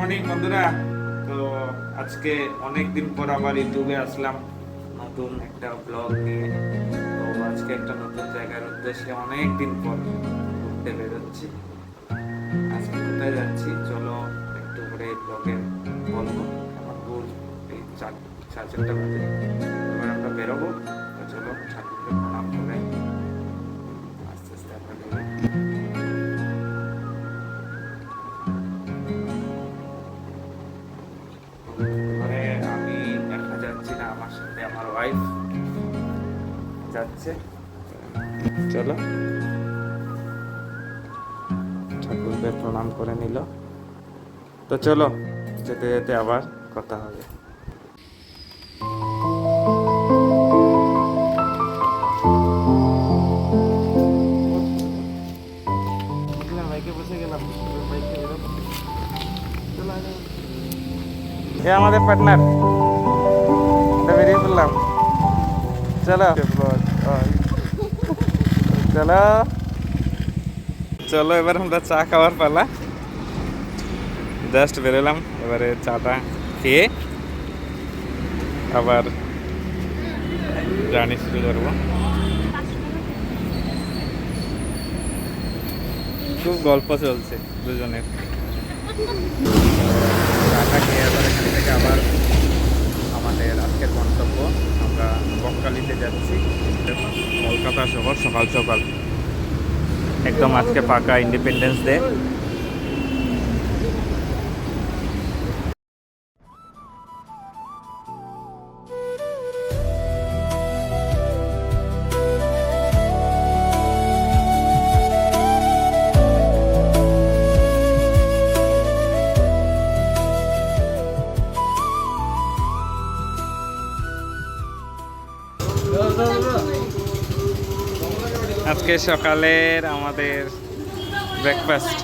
Morning বন্ধুরা। তো আজকে অনেক দিন পর আবার ইউটিউবে আসলাম নতুন একটা ব্লগ নিয়ে। তো আজকে একটা নতুন জায়গার উদ্দেশ্যে অনেক দিন পর ঘুরতে বেরোচ্ছি। আজকে কোথায় যাচ্ছি চলো একটু করে এই ব্লগে বলবো। আমার ভোর এই সাড়ে 4টা বাজে, এবার আমরা বেরোবো। তো চলো ঠাকুরকে প্রণাম করে আস্তে আস্তে আমরা বেরোই। এবারে আমি একা যাচ্ছি না, আমার সাথে আমার ওয়াইফ যাচ্ছে। চলো ঠাকুরকে প্রণাম করে নিল। তো চলো যেতে যেতে আবার কথা হবে। বাইকে বসে গেলাম, বাইকে বেরোবো। এ আমাদের পার্টনার, বেরিয়ে পড়লাম। চলো চলো চলো, এবার আমরা চা খাওয়ার পালা। জাস্ট বেরোলাম, এবারে চাটা খেয়ে আবার জার্নি শুরু করবো। খুব গল্প চলছে দুজনের। চাটা খেয়ে এবার এখান থেকে আবার আমাদের আজকের গন্তব্য, আমরা বকখালিতে যাচ্ছি। কলকাতা শহর সকাল সকাল একদম আজকে ফাঁকা, ইন্ডিপেন্ডেন্স ডে। আজকে সকালের আমাদের ব্রেকফাস্ট।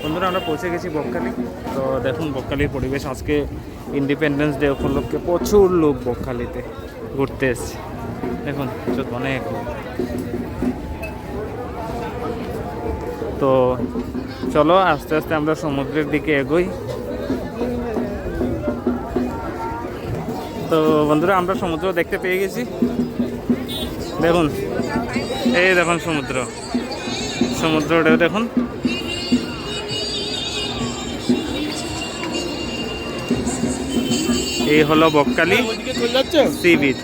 বন্ধুরা আমরা পৌঁছে গেছি বকখালি। তো দেখুন বকখালির পরিবেশ, আজকে ইন্ডিপেন্ডেন্স ডে উপলক্ষে প্রচুর লোক বকখালিতে ঘুরতে এসছে। দেখুন অনেক লোক। তো চলো আস্তে আস্তে আমরা সমুদ্রের দিকে এগোই। তো বন্ধুরা আমরা সমুদ্র দেখতে পেয়ে গেছি। দেখুন এই দেখুন সমুদ্রটা দেখুন। এই হলো বকখালি সি বিচ।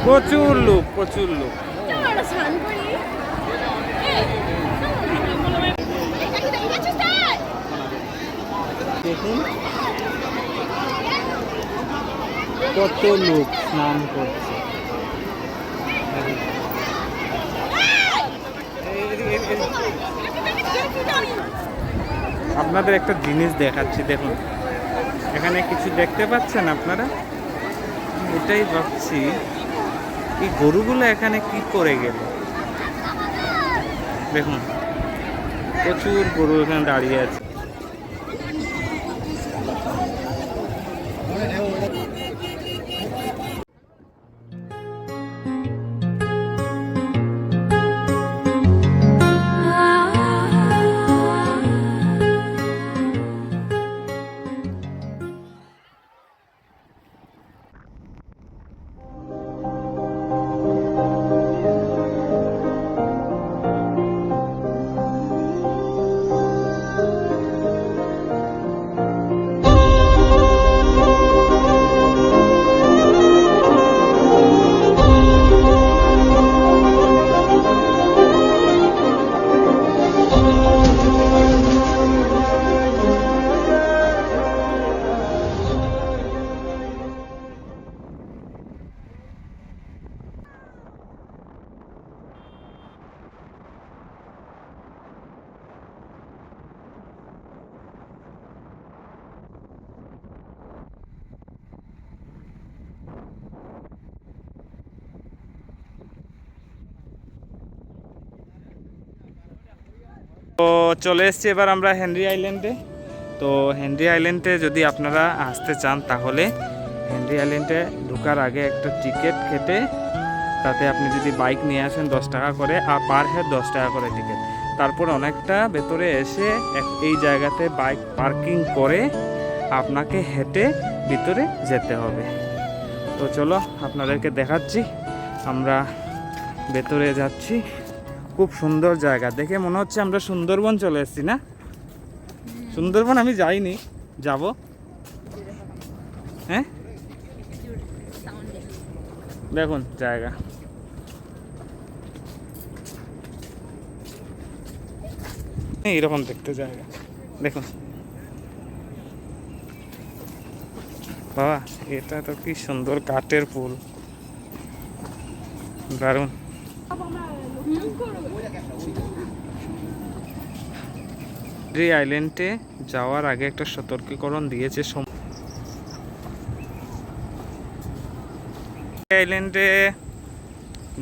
প্রচুর লোক দেখুন কত লোক স্নান করছে। আপনাদের একটা জিনিস দেখাচ্ছি, দেখুন এখানে কিছু দেখতে পাচ্ছেন আপনারা? এটাই ভাবছি এই গরুগুলো এখানে কি করে গেল। দেখুন প্রচুর গরু এখানে দাঁড়িয়ে আছে। তো চলে এসেছি এবার আমরা হেনরি আইল্যান্ডে। তো হেনরি আইল্যান্ডে যদি আপনারা আসতে চান তাহলে হেনরি আইল্যান্ডে ঢোকার আগে একটা টিকিট কেটে, তাতে আপনি যদি বাইক নিয়ে আসেন 10 টাকা করে, আর পার হেড 10 টাকা করে টিকিট। তারপর অনেকটা ভেতরে এসে এই জায়গাতে বাইক পার্কিং করে আপনাকে হেঁটে ভিতরে যেতে হবে। তো চলো আপনাদেরকে দেখাচ্ছি, আমরা ভেতরে যাচ্ছি। খুব সুন্দর জায়গা, দেখে মনে হচ্ছে আমরা সুন্দরবন চলে এসেছি না? সুন্দরবন আমি যাইনি, যাব। হ্যাঁ দেখুন জায়গা, এইরকম দেখতে জায়গা দেখুন। বাবা এটা তো কি সুন্দর কাঠের পুল, দারুণ। হেনরি আইল্যান্ডে যাওয়ার আগে একটা সতর্কীকরণ দিয়েছে। আইল্যান্ডে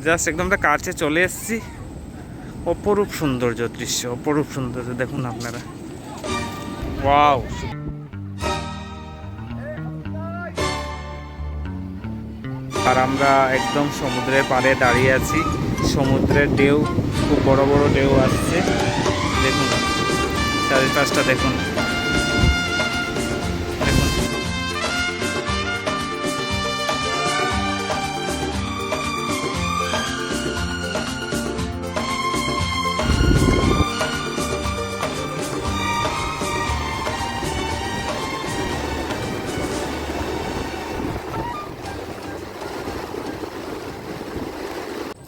জাস্ট একদম কাছে চলে এসেছি। অপরূপ সৌন্দর্য দৃশ্য, অপরূপ সৌন্দর্য দেখুন আপনারা। ওয়াও, আর আমরা একদম সমুদ্রের পাড়ে দাঁড়িয়ে আছি। সমুদ্রের ঢেউ, খুব বড় বড় ঢেউ আসছে। দেখুন চারিপাশটা দেখুন, দেখুন।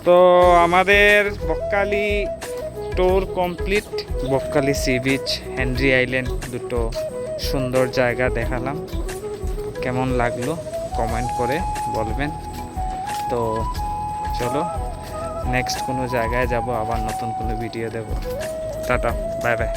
তো আমাদের Bakkhali tour complete. Bakkhali sea beach, Henry island, দুটো সুন্দর জায়গা দেখালাম। কেমন লাগলো কমেন্ট করে বলবেন। তো চলো নেক্সট কোনো জায়গায় যাব, আবার নতুন কোনো ভিডিও দেব। Tata, bye by.